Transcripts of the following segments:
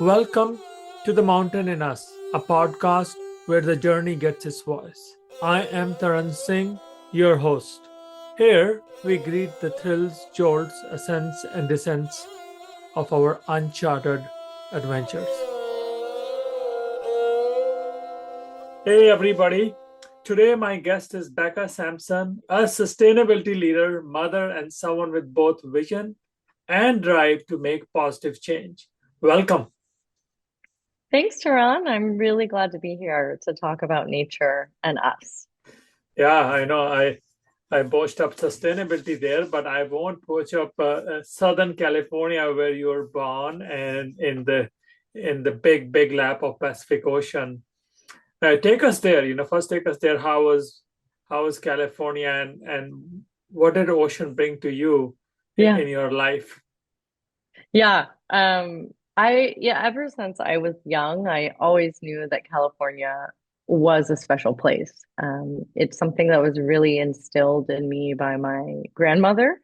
Welcome to The Mountain in Us, a podcast where the journey gets its voice. I am Taran Singh, your host. Here we greet the thrills, jolts, ascents, and descents of our uncharted adventures. Hey, everybody. Today, my guest is Becca Samsson, a sustainability leader, mother, and someone with both vision and drive to make positive change. Welcome. Thanks, Taran. I'm really glad to be here to talk about nature and us. Yeah, I know. I boast up sustainability there, but I won't poach up Southern California where you were born and in the big lap of Pacific Ocean. Take us there. First take us there. How was California and what did ocean bring to you Yeah. in your life? Yeah. Ever since I was young, I always knew that California was a special place. It's something that was really instilled in me by my grandmother,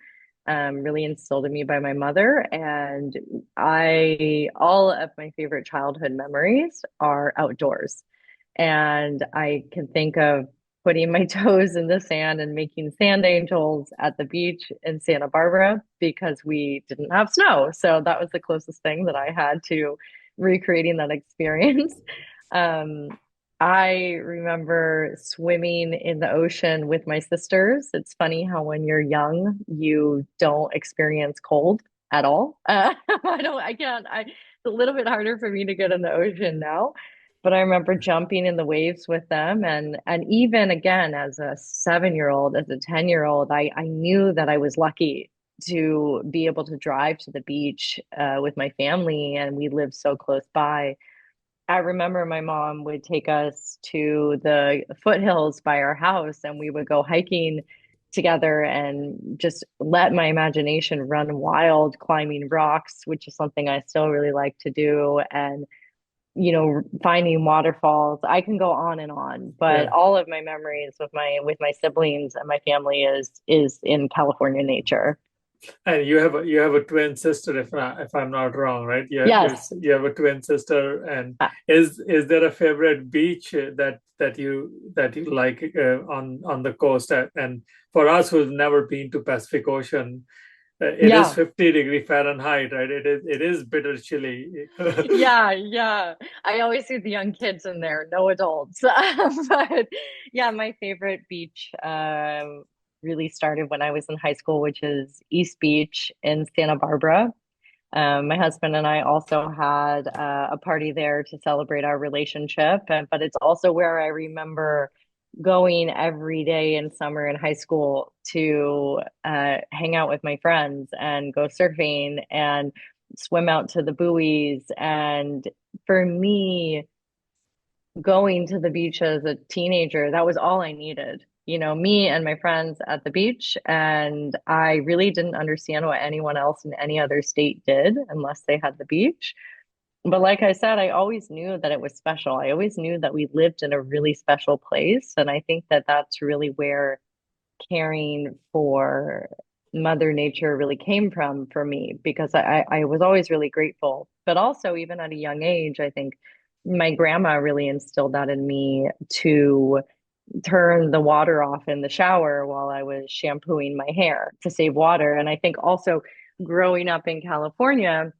really instilled in me by my mother. And all of my favorite childhood memories are outdoors. And I can think of putting my toes in the sand and making sand angels at the beach in Santa Barbara because we didn't have snow. So that was the closest thing that I had to recreating that experience. Um, I remember swimming in the ocean with my sisters. It's funny how when you're young, you don't experience cold at all. I can't, it's a little bit harder for me to get in the ocean now, but I remember jumping in the waves with them, and even again as a 7 year old, as a 10 year old, I knew that I was lucky to be able to drive to the beach with my family, and we lived so close by. I remember my mom would take us to the foothills by our house, and we would go hiking together and just let my imagination run wild, climbing rocks, which is something I still really like to do. And finding waterfalls. I can go on and on, but Yeah. all of my memories with my siblings and my family is in California nature. And you have a twin sister, if I'm not wrong, right? Yeah, Yes. you have a twin sister, and Uh, is there a favorite beach that you like on the coast? And for us who've never been to Pacific Ocean, it is yeah. 50 degree Fahrenheit, right? It is bitter chilly. Yeah. I always see the young kids in there, no adults. But yeah, my favorite beach really started when I was in high school, which is East Beach in Santa Barbara. My husband and I also had a party there to celebrate our relationship, but it's also where I remember going every day in summer in high school to hang out with my friends and go surfing and swim out to the buoys. And for me, going to the beach as a teenager, that was all I needed. Me and my friends at the beach. And I really didn't understand what anyone else in any other state did unless they had the beach. But like I said, I always knew that it was special. I always knew that we lived in a really special place. And I think that that's really where caring for Mother Nature really came from for me, because I was always really grateful. But also, even at a young age, I think my grandma really instilled that in me to turn the water off in the shower while I was shampooing my hair to save water. And I think also growing up in California,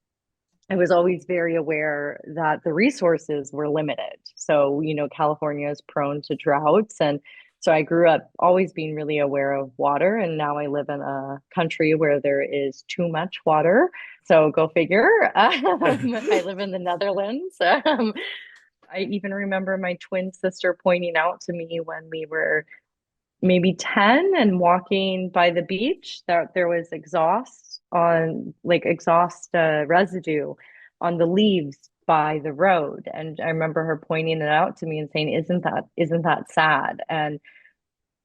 I was always very aware that the resources were limited. So, California is prone to droughts. And so I grew up always being really aware of water. And now I live in a country where there is too much water. So go figure. I live in the Netherlands. I even remember my twin sister pointing out to me when we were maybe 10 and walking by the beach that there was exhaust residue on the leaves by the road. And I remember her pointing it out to me and saying, isn't that sad? And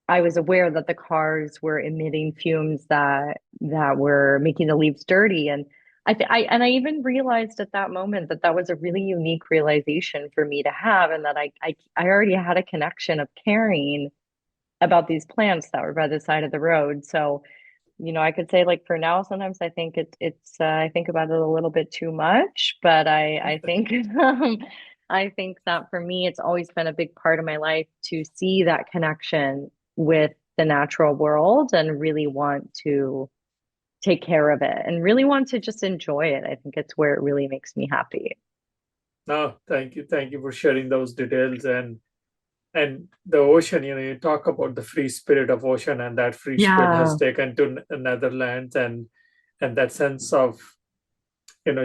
I was aware that the cars were emitting fumes that were making the leaves dirty. And I even realized at that moment that that was a really unique realization for me to have, and that I already had a connection of caring about these plants that were by the side of the road. So I could say like for now, sometimes I think I think about it a little bit too much, but I think I think that for me, it's always been a big part of my life to see that connection with the natural world and really want to take care of it and really want to just enjoy it. I think it's where it really makes me happy. No, thank you for sharing those details. And the ocean, you talk about the free spirit of ocean, and that free spirit has Yeah. taken to Netherlands, and that sense of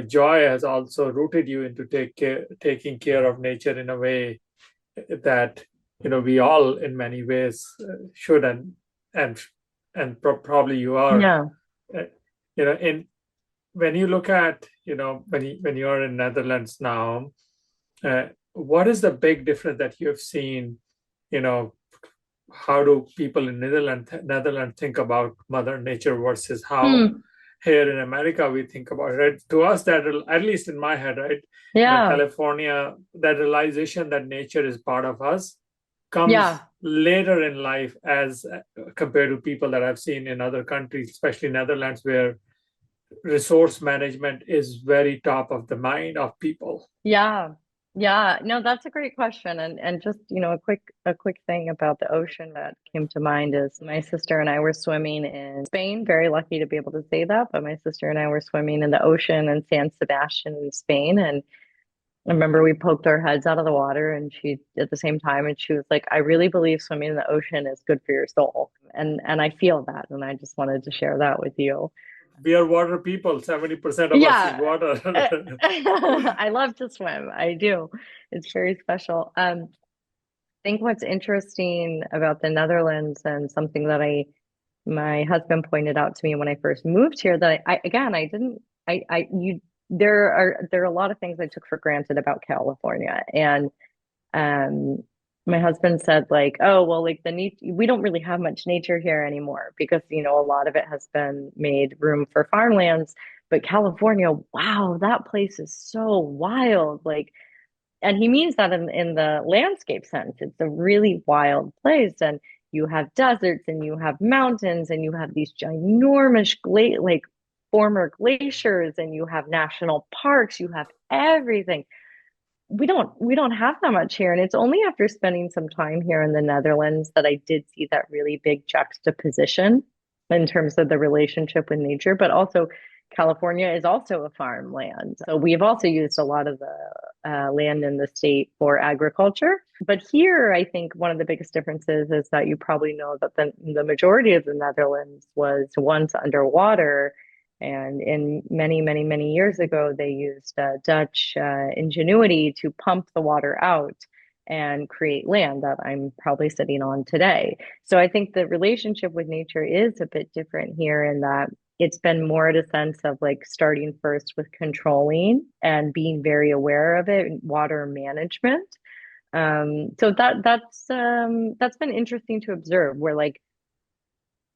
joy has also rooted you into taking care of nature in a way that we all in many ways should, and probably you are. Yeah. In when you look at when you're in Netherlands now, what is the big difference that you've seen? You know, how do people in Netherlands think about Mother Nature versus how Hmm. here in America we think about it? Right? To us, that at least in my head, right? Yeah. California, that realization that nature is part of us comes Yeah. later in life as compared to people that I've seen in other countries, especially Netherlands, where resource management is very top of the mind of people. Yeah. Yeah. No, that's a great question. And just, a quick thing about the ocean that came to mind is my sister and I were swimming in Spain. Very lucky to be able to say that, but my sister and I were swimming in the ocean in San Sebastian in Spain. And I remember we poked our heads out of the water and she at the same time and she was like, I really believe swimming in the ocean is good for your soul. And I feel that. And I just wanted to share that with you. We are water people. 70% of us is Yeah. water. I love to swim. I do. It's very special. I think what's interesting about the Netherlands and something that my husband pointed out to me when I first moved here that again, I didn't, you, there are a lot of things I took for granted about California. And, um, my husband said like, oh, well, like we don't really have much nature here anymore because, a lot of it has been made room for farmlands. But California, wow, that place is so wild. Like, and he means that in the landscape sense. It's a really wild place. And you have deserts and you have mountains and you have these ginormous like former glaciers and you have national parks, you have everything. We don't have that much here. And it's only after spending some time here in the Netherlands that I did see that really big juxtaposition in terms of the relationship with nature, but also California is also a farmland. So we've also used a lot of the land in the state for agriculture. But here, I think one of the biggest differences is that you probably know that the majority of the Netherlands was once underwater. And in many, many, many years ago, they used Dutch ingenuity to pump the water out and create land that I'm probably sitting on today. So I think the relationship with nature is a bit different here in that it's been more at a sense of like starting first with controlling and being very aware of it, water management. So that's been interesting to observe. Where like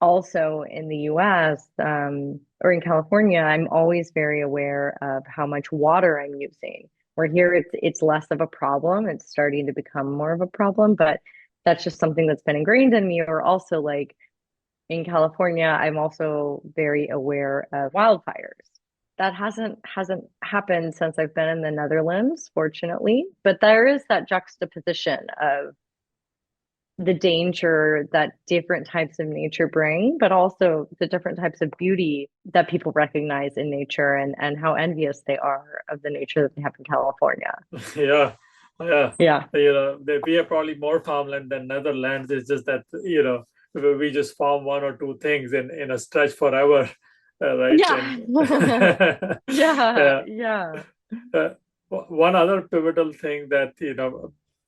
also in the US or in California, I'm always very aware of how much water I'm using. Where here it's less of a problem. It's starting to become more of a problem, but that's just something that's been ingrained in me. Or also like in California, I'm also very aware of wildfires. That hasn't happened since I've been in the Netherlands, fortunately, but there is that juxtaposition of the danger that different types of nature bring, but also the different types of beauty that people recognize in nature and how envious they are of the nature that they have in California. Yeah, yeah. Yeah. We have probably more farmland than Netherlands. It's just that, we just farm one or two things in a stretch forever, right? And Yeah. Yeah. yeah. Yeah. Uh, One other pivotal thing that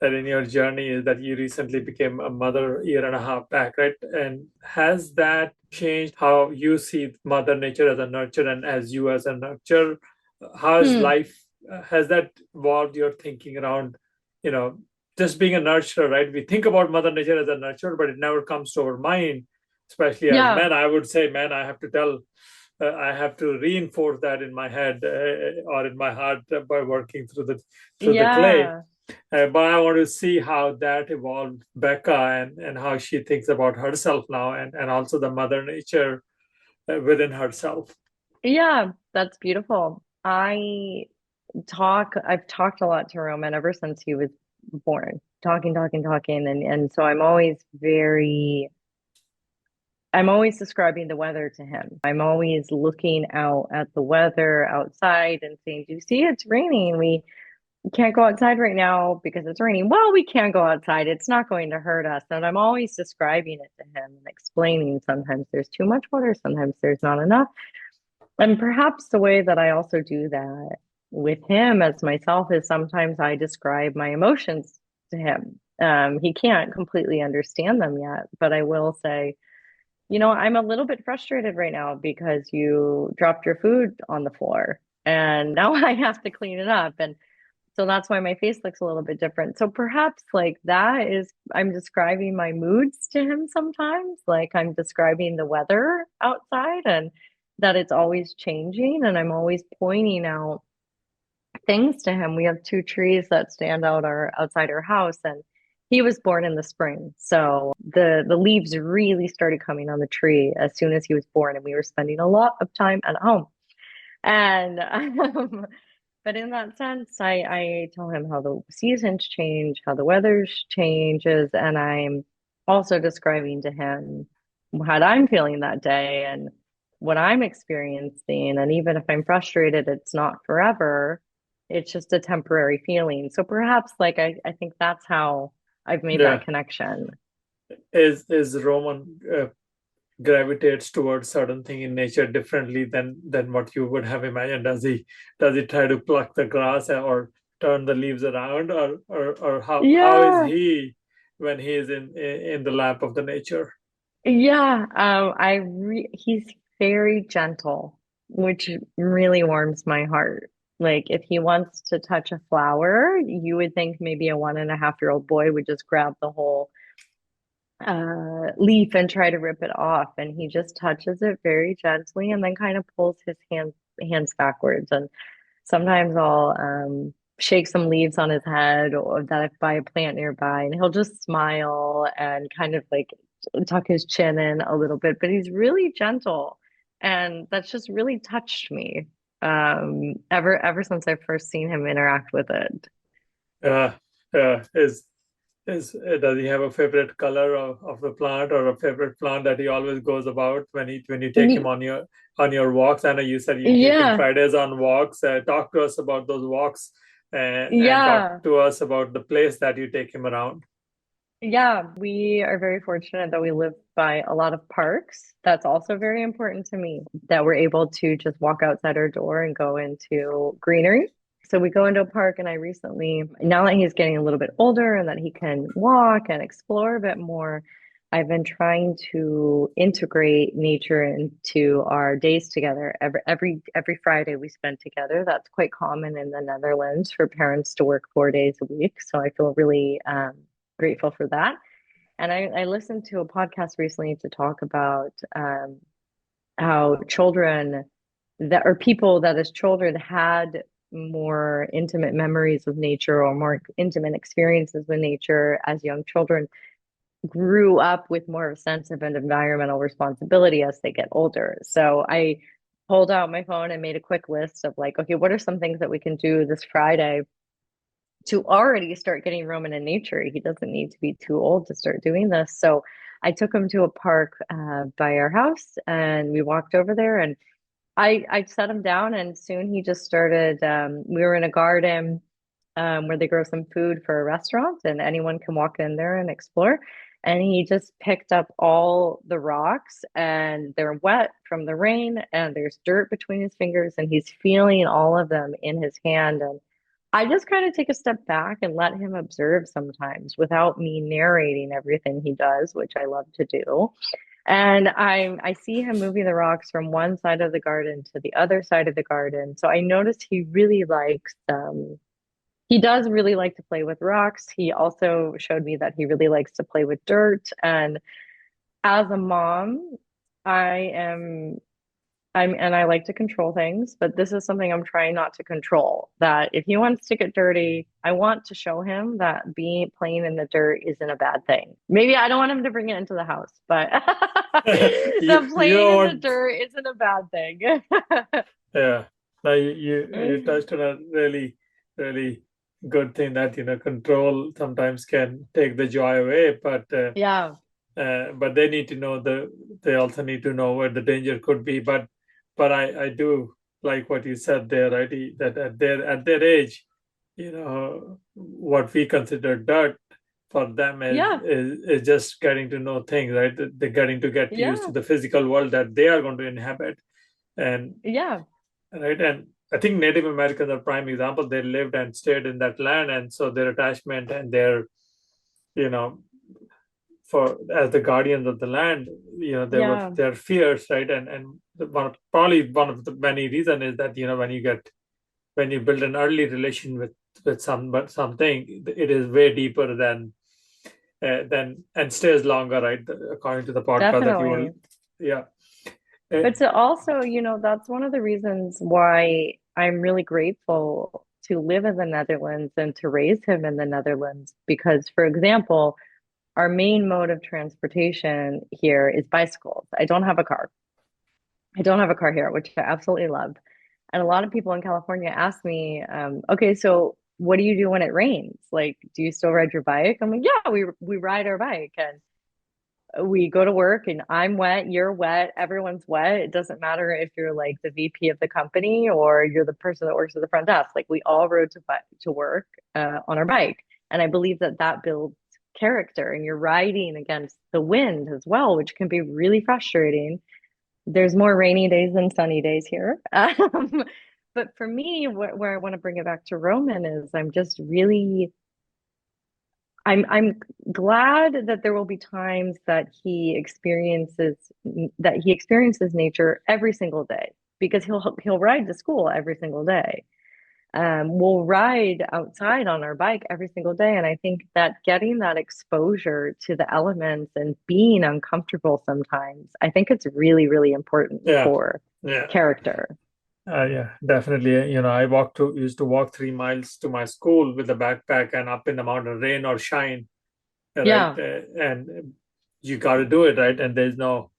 that in your journey is that you recently became a mother a year and a half back, right? And has that changed how you see Mother Nature as a nurture and as you as a nurture? How is Hmm. life? Has that evolved your thinking around, you know, just being a nurturer, right? We think about Mother Nature as a nurturer, but it never comes to our mind, especially as Yeah. men. I would say, man, I have to reinforce that in my head or in my heart by working through the clay. Yeah. But I want to see how that evolved Becca and how she thinks about herself now and also the Mother Nature. within herself. Yeah, that's beautiful. I've talked a lot to Roman ever since he was born, talking, talking, talking. And so I'm always describing the weather to him. I'm always looking out at the weather outside and saying, "Do you see it's raining? We can't go outside right now because it's raining." "Well, we can go outside. It's not going to hurt us." And I'm always describing it to him and explaining sometimes there's too much water, sometimes there's not enough. And perhaps the way that I also do that with him as myself is sometimes I describe my emotions to him. He can't completely understand them yet, but I will say, I'm a little bit frustrated right now because you dropped your food on the floor and now I have to clean it up. And so that's why my face looks a little bit different. So perhaps like that is, I'm describing my moods to him sometimes. Like I'm describing the weather outside and that it's always changing. And I'm always pointing out things to him. We have two trees that stand out outside our house, and he was born in the spring. So the leaves really started coming on the tree as soon as he was born, and we were spending a lot of time at home. And but in that sense, I tell him how the seasons change, how the weather changes, and I'm also describing to him how I'm feeling that day and what I'm experiencing. And even if I'm frustrated, it's not forever. It's just a temporary feeling. So perhaps like I think that's how I've made that Yeah. connection. Is Roman gravitates towards certain thing in nature differently than what you would have imagined? Does he try to pluck the grass or turn the leaves around, or how is Yeah. he when he is in the lap of the nature? Yeah, he's very gentle, which really warms my heart. Like if he wants to touch a flower, you would think maybe a 1.5-year-old boy would just grab the whole leaf and try to rip it off, and he just touches it very gently and then kind of pulls his hands backwards. And sometimes I'll shake some leaves on his head or that if by a plant nearby, and he'll just smile and kind of like tuck his chin in a little bit, but he's really gentle. And that's just really touched me ever since I first seen him interact with it. Uh, is does he have a favorite color of the plant, or a favorite plant that he always goes about when you take him Ye- on your walks? I know you said you take him Yeah, Fridays on walks. Talk to us about those walks, and talk yeah. to us about the place that you take him around. Yeah, we are very fortunate that we live by a lot of parks. That's also very important to me that we're able to just walk outside our door and go into greenery. So we go into a park, and I recently, now that he's getting a little bit older and that he can walk and explore a bit more, I've been trying to integrate nature into our days together. Every Friday we spend together. That's quite common in the Netherlands for parents to work 4 days a week. So I feel really grateful for that. And I listened to a podcast recently to talk about how children that or people that as children had more intimate memories of nature or more intimate experiences with nature as young children grew up with more of a sense of an environmental responsibility as they get older. So I pulled out my phone and made a quick list of like, okay, what are some things that we can do this Friday to already start getting Roman in nature? He doesn't need to be too old to start doing this. So I took him to a park by our house and we walked over there, and I set him down, and soon he just started. We were in a garden where they grow some food for a restaurant, and anyone can walk in there and explore. And he just picked up all the rocks, and they're wet from the rain, and there's dirt between his fingers, and he's feeling all of them in his hand. And I just kind of take a step back and let him observe sometimes without me narrating everything he does, which I love to do. And I see him moving the rocks from one side of the garden to the other side of the garden. So I noticed he does really like to play with rocks. He also showed me that he really likes to play with dirt. And as a mom, I am and I like to control things, but this is something I'm trying not to control. That if he wants to get dirty, I want to show him that being playing in the dirt isn't a bad thing. Maybe I don't want him to bring it into the house, but The You know playing in the what? dirt isn't a bad thing. Yeah. Now you touched on a really good thing that control sometimes can take the joy away, Yeah, but they need to know they also need to know where the danger could be. But I do like what you said there, right? That at their age, what we consider dirt for them is, yeah, is just getting to know things, right? They're getting to get used to yeah, the physical world that they are going to inhabit, and yeah, right. And I think Native Americans are prime example. They lived and stayed in that land, and so their attachment and their you know for as the guardians of the land, there were yeah, their fears, right? And probably one of the many reason is that when you build an early relation with something, it is way deeper than and stays longer, right? According to the podcast that you were, definitely. yeah. Uh, But to also, that's one of the reasons why I'm really grateful to live in the Netherlands and to raise him in the Netherlands. Because, for example, our main mode of transportation here is bicycles. I don't have a car. I don't have a car here, which I absolutely love. And a lot of people in California ask me, okay, so what do you do when it rains? Like, do you still ride your bike? I'm like, yeah, we ride our bike and we go to work and I'm wet, you're wet, everyone's wet. It doesn't matter if you're like the VP of the company or you're the person that works at the front desk. Like we all rode to work on our bike. And I believe that that builds character and you're riding against the wind as well, which can be really frustrating. There's more rainy days than sunny days here. But for me, where I want to bring it back to Roman is I'm just really I'm glad that there will be times that he experiences nature every single day because he'll ride to school every single day. We'll ride outside on our bike every single day, and I think that getting that exposure to the elements and being uncomfortable sometimes, I think it's really, really important yeah, for yeah. character. Yeah, definitely. I used to walk 3 miles to my school with a backpack and up in the mountain, rain or shine, right? Yeah. And you got to do it, right? And there's no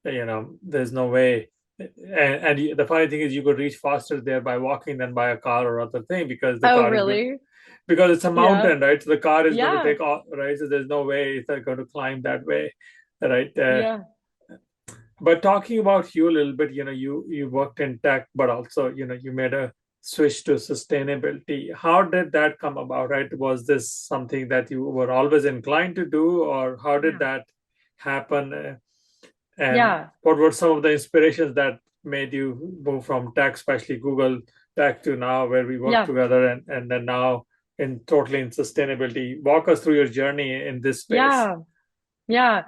way. And the funny thing is, you could reach faster there by walking than by a car or other thing because the Oh, car is going really? because it's a Yeah. mountain, right? So the car is going to Yeah. take off, right? So there's no way it's going to climb that way, right? Yeah. But talking about you a little bit, you worked in tech, but also, you made a switch to sustainability. How did that come about, right? Was this something that you were always inclined to do, or how did Yeah. that happen? And Yeah. what were some of the inspirations that made you move from tech, especially Google tech, to now where we work Yeah. together and then now in sustainability? Walk us through your journey in this space. Yeah. Yeah.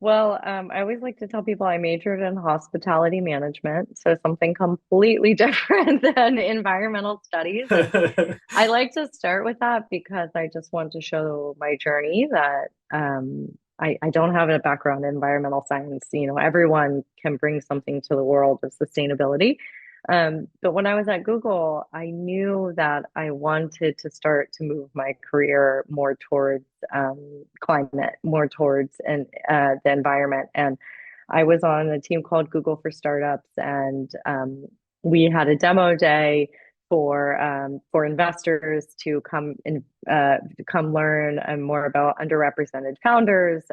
Well, I always like to tell people I majored in hospitality management, so something completely different than environmental studies. And I like to start with that because I just want to show my journey that I don't have a background in environmental science. Everyone can bring something to the world of sustainability. But when I was at Google, I knew that I wanted to start to move my career more towards climate, more towards the environment. And I was on a team called Google for Startups, and we had a demo day for investors to come learn more about underrepresented founders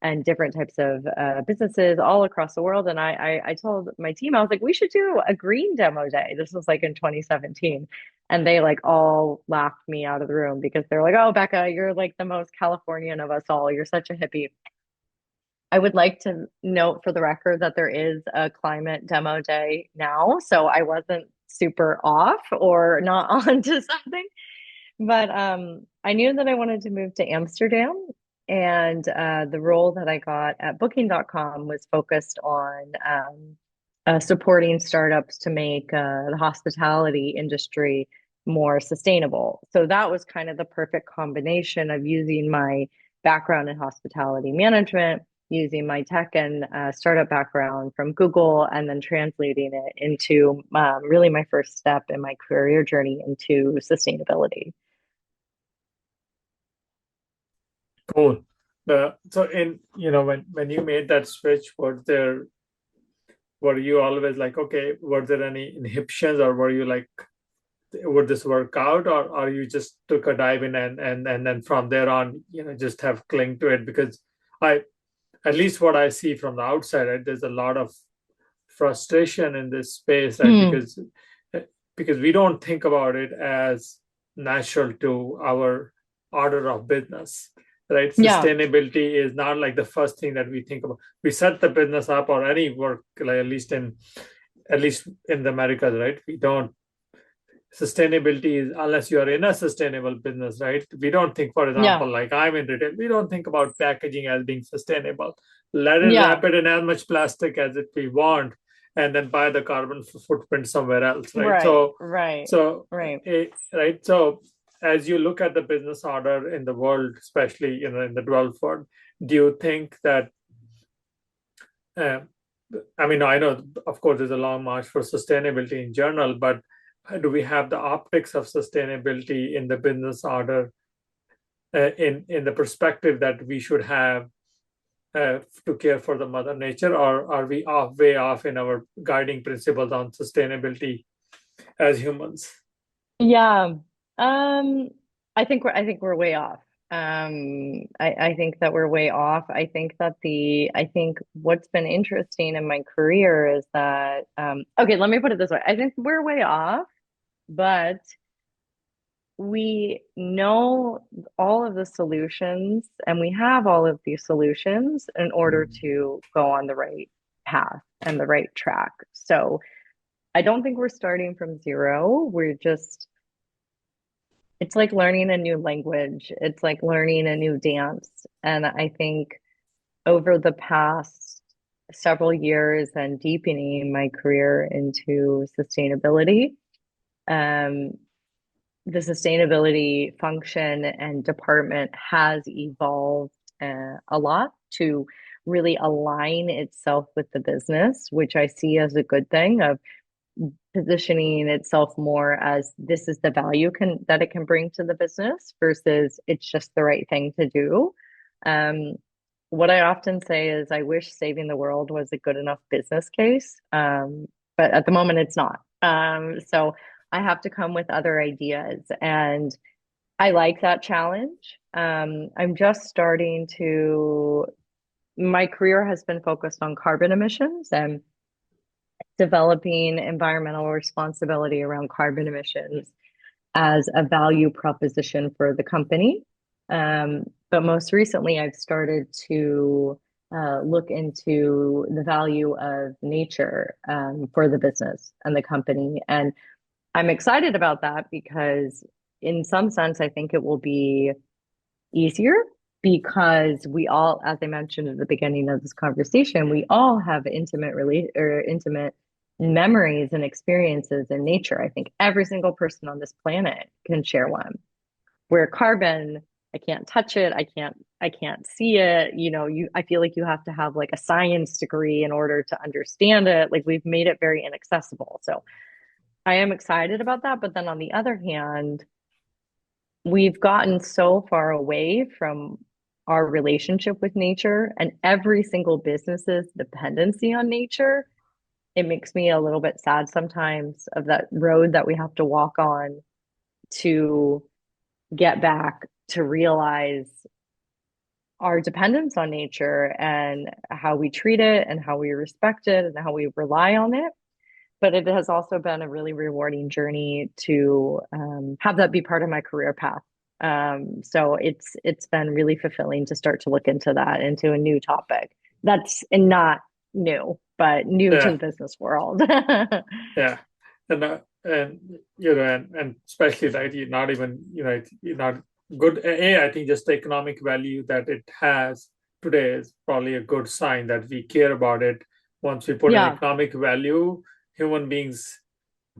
and different types of businesses all across the world. And I told my team, I was like, we should do a green demo day. This was like in 2017. And they like all laughed me out of the room because they're like, oh, Becca, you're like the most Californian of us all. You're such a hippie. I would like to note for the record that there is a climate demo day now. So I wasn't super off or not on to something. But I knew that I wanted to move to Amsterdam. And the role that I got at Booking.com was focused on supporting startups to make the hospitality industry more sustainable. So that was kind of the perfect combination of using my background in hospitality management, using my tech and startup background from Google, and then translating it into really my first step in my career journey into sustainability. Cool. So in when you made that switch, were you always like, okay, were there any inhibitions, or were you like, would this work out, or you just took a dive in and then from there on, just have cling to it? Because I, at least what I see from the outside, right, there's a lot of frustration in this space, right? Mm, Because we don't think about it as natural to our order of business, right? yeah, Sustainability is not like the first thing that we think about. We set the business up, or any work, like at least in the Americas, right? We don't Sustainability is, unless you are in a sustainable business, right? We don't think, for yeah, example, like I'm in retail, we don't think about packaging as being sustainable. Let it yeah. wrap it in as much plastic as it we want, and then buy the carbon footprint somewhere else, right? Right, So, right, so right. right. So, as you look at the business order in the world, especially in the developed world, do you think that uh, I mean, I know, of course, there's a long march for sustainability in general, but do we have the optics of sustainability in the business order, in the perspective that we should have to care for the mother nature, or are we way off in our guiding principles on sustainability as humans? Yeah. Um, I think we're way off. I think that we're way off. I think what's been interesting in my career is that okay, let me put it this way. I think we're way off, but we know all of the solutions and we have all of these solutions in order to go on the right path and the right track. So I don't think we're starting from zero. It's like learning a new language. It's like learning a new dance. And I think over the past several years and deepening my career into sustainability, um, the sustainability function and department has evolved a lot to really align itself with the business, which I see as a good thing of positioning itself more as this is the value that it can bring to the business versus it's just the right thing to do. Um, what I often say is I wish saving the world was a good enough business case, but at the moment it's not. So I have to come with other ideas, and I like that challenge. I'm just starting to. My career has been focused on carbon emissions and developing environmental responsibility around carbon emissions as a value proposition for the company. But most recently, I've started to look into the value of nature for the business and the company. And I'm excited about that because, in some sense, I think it will be easier because we all, as I mentioned at the beginning of this conversation, we all have intimate memories and experiences in nature. I think every single person on this planet can share one. Where carbon, I can't touch it, I can't see it. I feel like you have to have like a science degree in order to understand it. Like we've made it very inaccessible. So I am excited about that. But then on the other hand, we've gotten so far away from our relationship with nature and every single business's dependency on nature. It makes me a little bit sad sometimes of that road that we have to walk on to get back to realize our dependence on nature and how we treat it and how we respect it and how we rely on it. But it has also been a really rewarding journey to have that be part of my career path. So it's been really fulfilling to start to look into that, into a new topic that's not new, but new to Yeah, the business world. yeah, and especially, right, you're not even, you're not good. I think just the economic value that it has today is probably a good sign that we care about it. Once we put an Yeah, economic value, human beings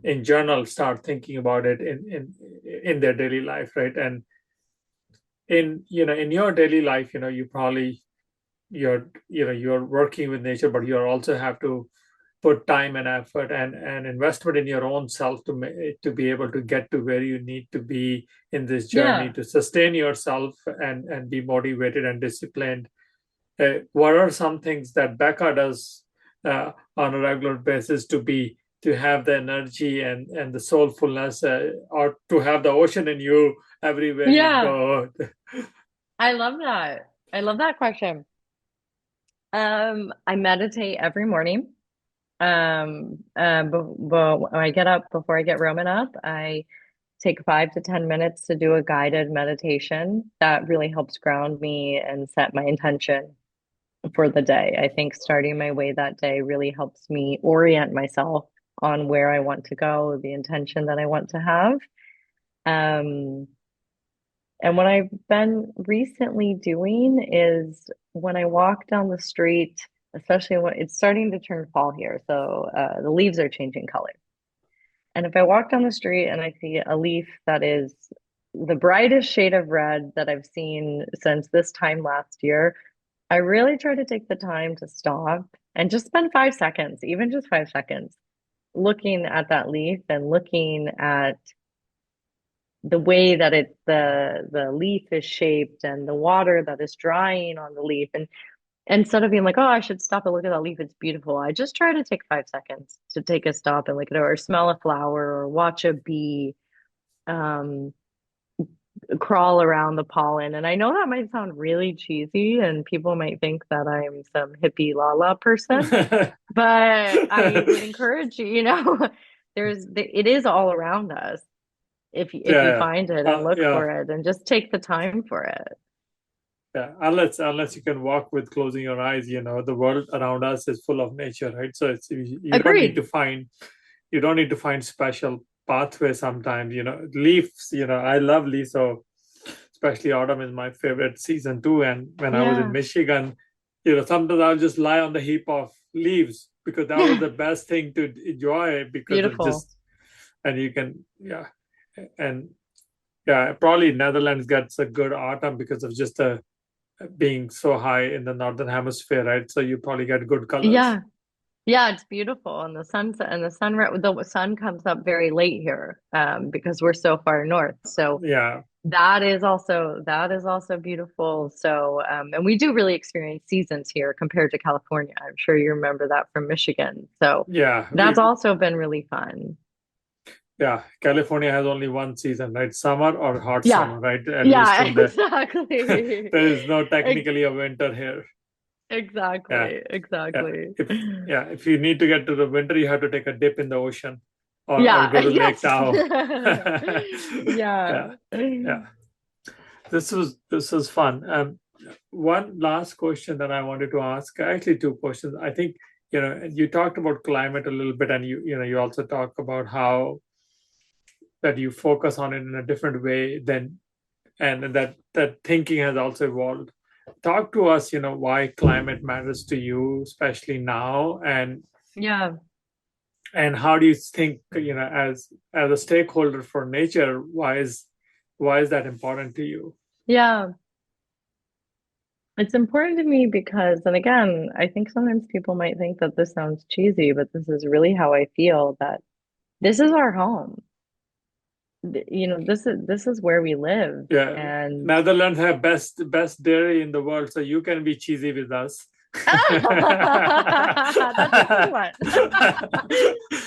in general start thinking about it in their daily life, right? And in your daily life, you probably you're working with nature, but you also have to put time and effort and investment in your own self to be able to get to where you need to be in this journey Yeah. to sustain yourself and be motivated and disciplined. What are some things that Becca does on a regular basis to have the energy and the soulfulness, or to have the ocean in you everywhere you Yeah. go? I love that. I love that question. I meditate every morning. When I get up, before I get Roman up, I take 5 to 10 minutes to do a guided meditation that really helps ground me and set my intention for the day. I think starting my way that day really helps me orient myself on where I want to go, the intention that I want to have. Um, and what I've been recently doing is when I walk down the street, especially when it's starting to turn fall here, so the leaves are changing color. And if I walk down the street and I see a leaf that is the brightest shade of red that I've seen since this time last year, I really try to take the time to stop and just spend 5 seconds, even just 5 seconds, looking at that leaf and looking at the way that the leaf is shaped and the water that is drying on the leaf. And instead of being like, oh, I should stop and look at that leaf, it's beautiful. I just try to take 5 seconds to take a stop and look at it, or smell a flower, or watch a bee um, crawl around the pollen. And I know that might sound really cheesy, and people might think that I'm some hippie la person, but I would encourage you, it is all around us if you Yeah, find it and yeah, look yeah. for it and just take the time for it. Yeah, unless you can walk with closing your eyes, the world around us is full of nature, right? So you don't need to Agreed. find special pathways sometimes. Leaves, I love leaves, so especially autumn is my favorite season too. And when I was in Yeah. Michigan, sometimes I'll just lie on the heap of leaves because that was the best thing to enjoy because of Beautiful. just and you can and yeah, probably Netherlands gets a good autumn because of just the being so high in the northern hemisphere, right? So you probably get good colors. Yeah. Yeah, it's beautiful. And the sun comes up very late here, because we're so far north. So Yeah, that is also beautiful. So, and we do really experience seasons here compared to California. I'm sure you remember that from Michigan. So yeah, that's also been really fun. yeah. California has only one season, right? Summer or hot Yeah. summer, right? At least Yeah, in the exactly. there is no Ex- technically a winter here. Yeah, Exactly. yeah. Exactly. If you need to get to the winter, you have to take a dip in the ocean or Yeah. go to Lake Yes. Tahoe. Yeah. Yeah, yeah. This was fun. One last question that I wanted to ask, actually two questions. I think, you talked about climate a little bit, and you also talk about how that you focus on it in a different way than and that thinking has also evolved. Talk to us, why climate matters to you, especially now, Yeah. and how do you think, as a stakeholder for nature, why is that important to you? Yeah. It's important to me because, and again, I think sometimes people might think that this sounds cheesy, but this is really how I feel, that this is our home. This is where we live. Yeah, And Netherlands have best dairy in the world, so you can be cheesy with us. that's a good one.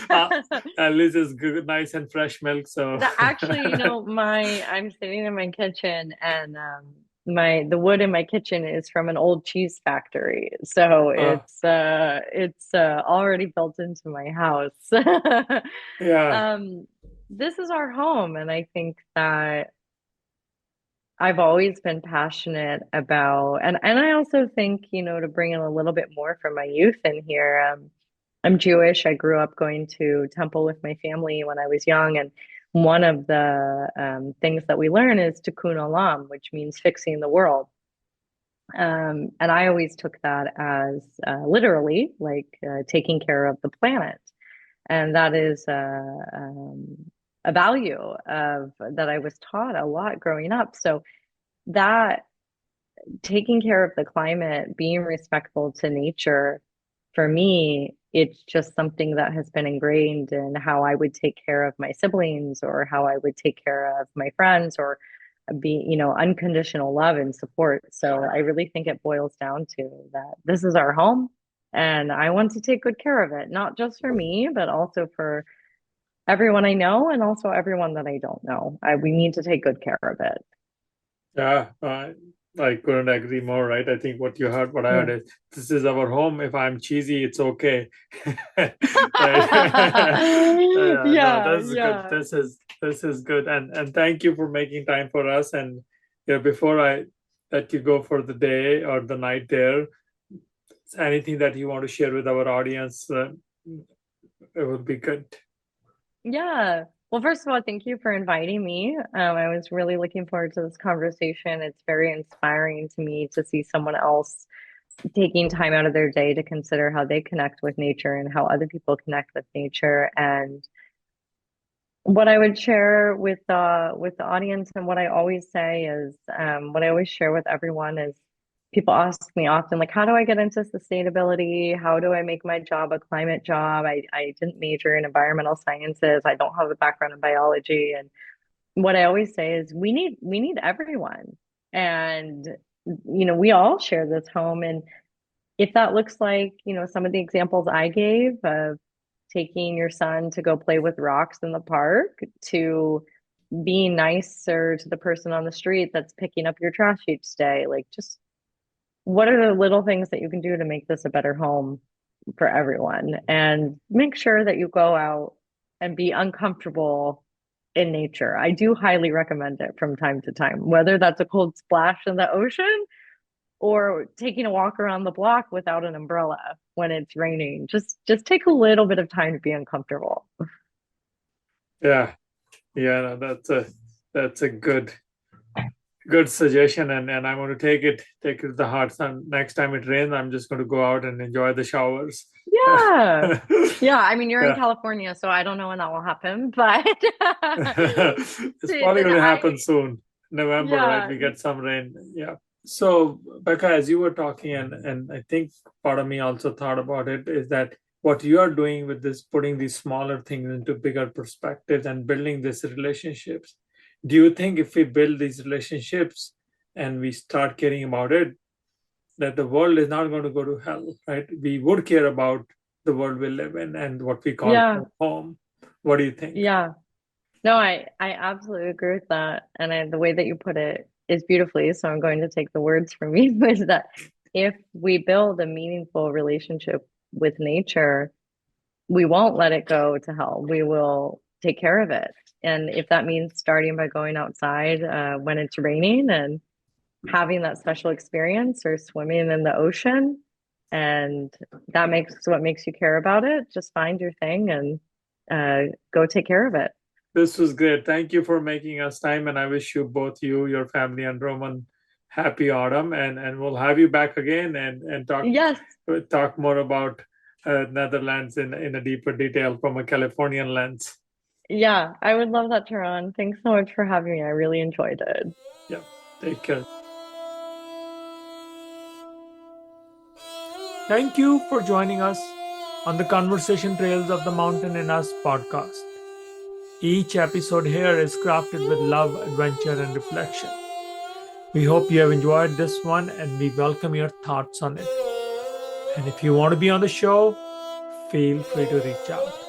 Uh, at least it's good, nice and fresh milk. So That actually, I'm sitting in my kitchen, and the wood in my kitchen is from an old cheese factory. So uh, it's already built into my house. yeah, Um, this is our home, and I think that I've always been passionate about, and I also think, to bring in a little bit more from my youth in here. I'm Jewish. I grew up going to temple with my family when I was young, and one of the things that we learn is tikkun olam, which means fixing the world. And I always took that as literally, like taking care of the planet, and that is a value of that I was taught a lot growing up. So that taking care of the climate, being respectful to nature, for me it's just something that has been ingrained in how I would take care of my siblings or how I would take care of my friends or be, unconditional love and support. So I really think it boils down to that this is our home and I want to take good care of it, not just for me, but also for everyone I know and also everyone that I don't know. We need to take good care of it. Yeah, I couldn't agree more, right? I think what I Yeah. heard is this is our home. If I'm cheesy, it's okay. Right? No, Yeah, that's good. yeah. This is good. And thank you for making time for us. And before I let you go for the day or the night there, anything that you want to share with our audience, it would be good. Yeah. Well, first of all, thank you for inviting me. I was really looking forward to this conversation. It's very inspiring to me to see someone else taking time out of their day to consider how they connect with nature and how other people connect with nature. And what I would share with the audience and what I always say is what I always share with everyone is people ask me often like how do I get into sustainability? How do I make my job a climate job? I didn't major in environmental sciences. I don't have a background in biology. And what I always say is we need everyone. And we all share this home. And if that looks like, some of the examples I gave of taking your son to go play with rocks in the park to being nicer to the person on the street that's picking up your trash each day, like just what are the little things that you can do to make this a better home for everyone? And make sure that you go out and be uncomfortable in nature. I do highly recommend it from time to time, whether that's a cold splash in the ocean or taking a walk around the block without an umbrella when it's raining. Just take a little bit of time to be uncomfortable. Yeah, yeah, no, that's a good suggestion, and I'm going to take it to the heart. So next time it rains, I'm just going to go out and enjoy the showers. Yeah. Yeah, I mean, you're in Yeah. California, so I don't know when that will happen, but It's probably and going to I, happen soon. November, right? yeah, We get some rain. Yeah. So, Becca, as you were talking, and I think part of me also thought about it, is that what you are doing with this, putting these smaller things into bigger perspectives and building these relationships. Do you think if we build these relationships and we start caring about it, that the world is not going to go to hell, right? We would care about the world we live in and what we call yeah, home. What do you think? yeah. No, I absolutely agree with that. And the way that you put it is beautifully, so I'm going to take the words from you, is that if we build a meaningful relationship with nature, we won't let it go to hell. We will take care of it. And if that means starting by going outside when it's raining and having that special experience or swimming in the ocean, and that makes what makes you care about it, just find your thing and go take care of it. This was great. Thank you for making us time, and I wish you both, you, your family, and Roman, happy autumn. And we'll have you back again and Yes. talk more about Netherlands in a deeper detail from a Californian lens. Yeah, I would love that, Tehran. Thanks so much for having me. I really enjoyed it. Yeah, take care. Thank you for joining us on the Conversation Trails of the Mountain in Us podcast. Each episode here is crafted with love, adventure, and reflection. We hope you have enjoyed this one and we welcome your thoughts on it. And if you want to be on the show, feel free to reach out.